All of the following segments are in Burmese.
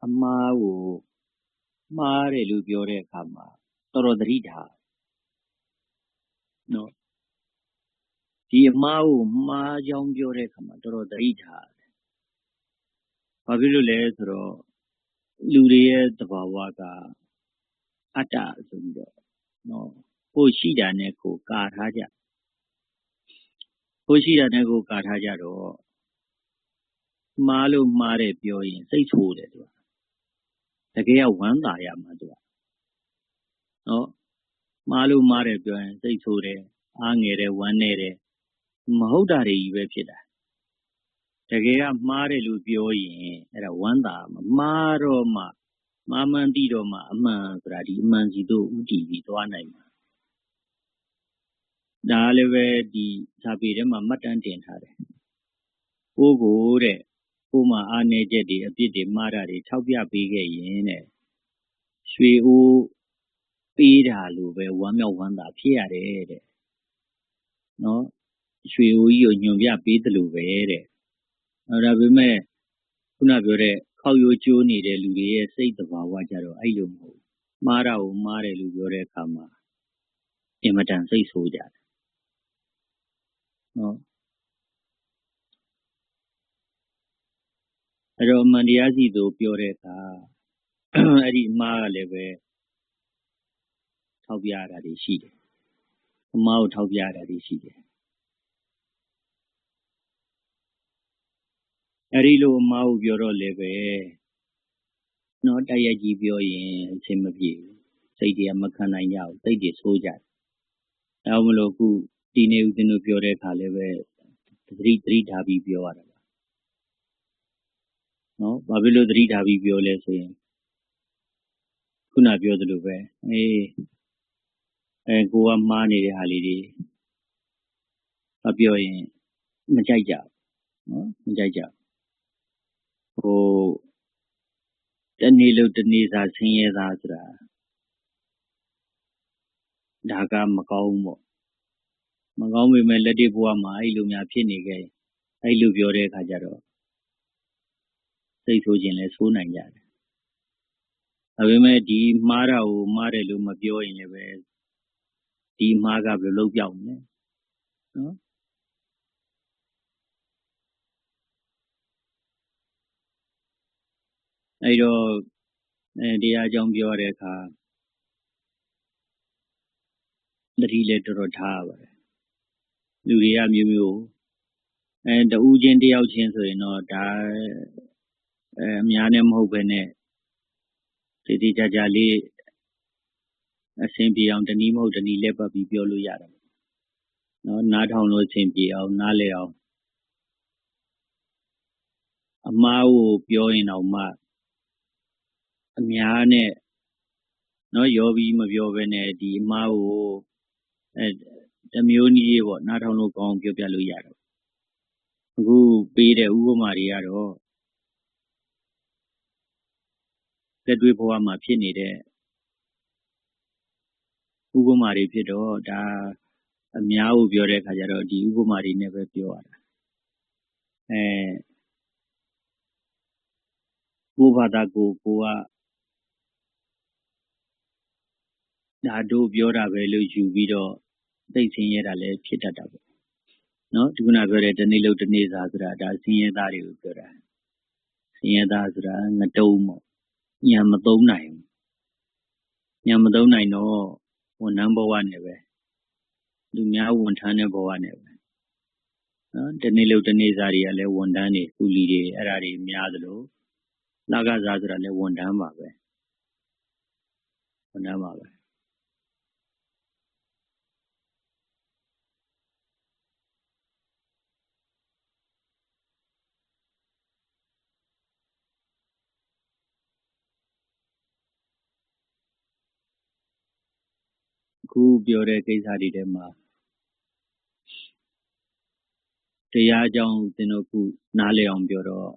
အမားကိုမှားတယ်လို့ပြောတဲ့အခါမှာတော်တော်သတိထားနော်ဒီအမားကိုမှားကြောင်းပြောတဲ့အခါမှာတော်တော်သတိထားဘာဖြစ်လို့လဲဆိုတော့လူတွေရဲ့သဘာဝကအတ္တဆိုပြီးတော့နော်ကိုရှိတာနဲ့ကိုကာထားကြကိုရှိတာနဲ့ကိုကာထားကြတော့မှားလို့မှားတယ်ပြောရင်စိတ်ဆိုးတယ်သူကတကယ်ကဝမ်းသာရမှာသူကနော်မှားလို့မှားတယ်ပြောရင်စိတ်ဆိုးတယ်အားငယ်တယ်ဝမ်းနေတယ်မဟုတ်တာတွေကြီးပဲဖြစ်တာတကယ်ကမှားတယ်လို့ပြောရင်အဲ့ဒါဝမ်းသာမှားတော့မှမှားမှန်းသိတော့မှအမှန်ဆိုတာဒီအမှန်စီတို့ဥတည်ပြီးသွားနိုင်မှာဒါလည်းပဲဒီစာပေထဲမှာမှတ်တမ်းတင်ထားတယ်ကိုတဲ့ကိုမှအားနေချက်တွေအပြစ်တွေမှားတာတွေထောက်ပြပေးခဲ့ရင်တဲ့ရွှေအိုးပေးတာလို့ပဲဝမ်းမြောက်ဝမ်းသာဖြစ်ရတယ်တဲ့နော်ရွှေအိုးကြီးကိုညွန်ပြပေးသလိုပဲတဲ့ဒါပေမဲ့ခုနပြောတဲ့ခောက်ရိုးကျိုးနေတဲ့လူတွေရဲ့စိတ်သဘာဝကြတော့အဲ့လိုမဟုတ်မှားတာကိုမှားတယ်လို့ပြောတဲ့အခါမှာအင်မတန်စိတ်ဆိုးကြတယ်နော်အဲ့တော့အမှန်တရားစီတို့ပြောတဲ့အခါအဲ့ဒီအမှားကလည်းပဲထောက်ပြရတာတွေရှိတယ်အမှားကိုထောက်ပြရတာတွေရှိတယ်အဲ့ဒီလိုအမှားကိုပြောတော့လည်းပဲနော်တိုက်ရိုက်ကြီးပြောရင်အဆင်မပြေဘူးစိတ်တွေကမခံနိုင်ကြဘူးစိတ်တွေဆိုးကြတယ်ဒါမလို့ခုဒီနေ့ဦးဇင်းတို့ပြောတဲ့အခါလည်းပဲသတိထားပြီးပြောရတာပါနော်ဘာဖြစ်လို့သတိထားပြီးပြောလဲဆိုရင်ခုနပြောသလိုပဲကိုကမှားနေတဲ့ဟာလေးတွေမပြောရင်မကြိုက်ကြဘူးနော်မကြိုက်ကြတနေ့လို့တနေ့စာဆင်းရဲသားဆိုတာဒါကမကောင်းဘူးပေါ့မကောင်းပေမဲ့လက်တွေ့ဘဝမှာအဲ့လိုများဖြစ်နေခဲ့အဲ့လိုပြောတဲ့အခါကျတော့စိတ်ဆိုးခြင်းလဲဆိုးနိုင်ကြတယ်ဒါပေမဲ့ဒီမှားတာကိုမှားတယ်လို့မပြောရင်လည်းပဲဒီမှားကဘယ်လိုလုပ်ပြောင်းလဲနော်အဲ့တော့တရားကြောင်းပြောတဲ့အခါသတိလည်းတော်တော်ထားရပါတယ်လူတွေကမျိုးမျိုးတဦးချင်းတယောက်ချင်းဆိုရင်တော့ဒါအများနဲ့မဟုတ်ပဲနဲ့ဒီကြကြလေးအဆင်ပြေအောင်တနည်းမဟုတ်တနည်းလက်ပတ်ပြီးပြောလို့ရတယ်နော်နားထောင်လို့အဆင်ပြေအောင်နားလည်အောင်အမှားကိုပြောရင်တော့မှအများနဲ့နော်ရောပြီးမပြောဘဲနဲ့ဒီအမှားကိုတမျိုးနည်းပေါ့နားထောင်လို့ကောင်းပြောပြလို့ရတယ်အခုပေးတဲ့ဥပမာတွေကတော့လက်တွေ့ဘဝမှာဖြစ်နေတဲ့ဥပမာတွေဖြစ်တော့ဒါအများကိုပြောတဲ့အခါကျတော့ဒီဥပမာတွေနဲ့ပဲပြောရတာကိုဘာသာကိုကဒါတို့ပြောတာပဲလို့ယူပြီးတော့သိဆင်းရဲတာလည်းဖြစ်တတ်တာပေါ့နော်ဒီခုနပြောတဲ့တနေ့လို့တနေ့စာဆိုတာဒါဆင်းရဲသားတွေကိုပြောတာဆင်းရဲသားဆိုတာငတုံးပေါ့ညံမသုံးနိုင်ညံမသုံးနိုင်တော့ဝန်ထမ်းဘဝနဲ့ပဲလူများဝန်ထမ်းတဲ့ဘဝနဲ့ပဲနော်တနေ့လို့တနေ့စာတွေကလည်းဝန်ထမ်းတွေကူလီတွေအဲ့ဒါတွေများသလိုလကစားဆိုတာလည်းဝန်ထမ်းပါပဲဝန်ထမ်းပါပဲအခုပြောတဲ့ကိစ္စတွေထဲမှာတရားအကြောင်းသင်တို့ခုနားလည်အောင်ပြောတော့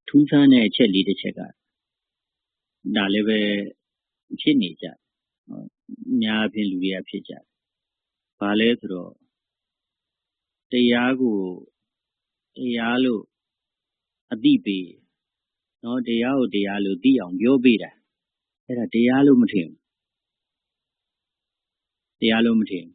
ထူးဆန်းတဲ့အချက်လေးတစ်ချက်ကဒါလည်းပဲဖြစ်နေကြများအပြင်လူတွေကဖြစ်ကြဘာလဲဆိုတော့တရားကိုတရားလို့အတိပေး နော်တရားကိုတရားလို့သိအောင်ပြောပေးတာအဲ့ဒါတရားလို့မထင်ဘူးတရားလို့မထင်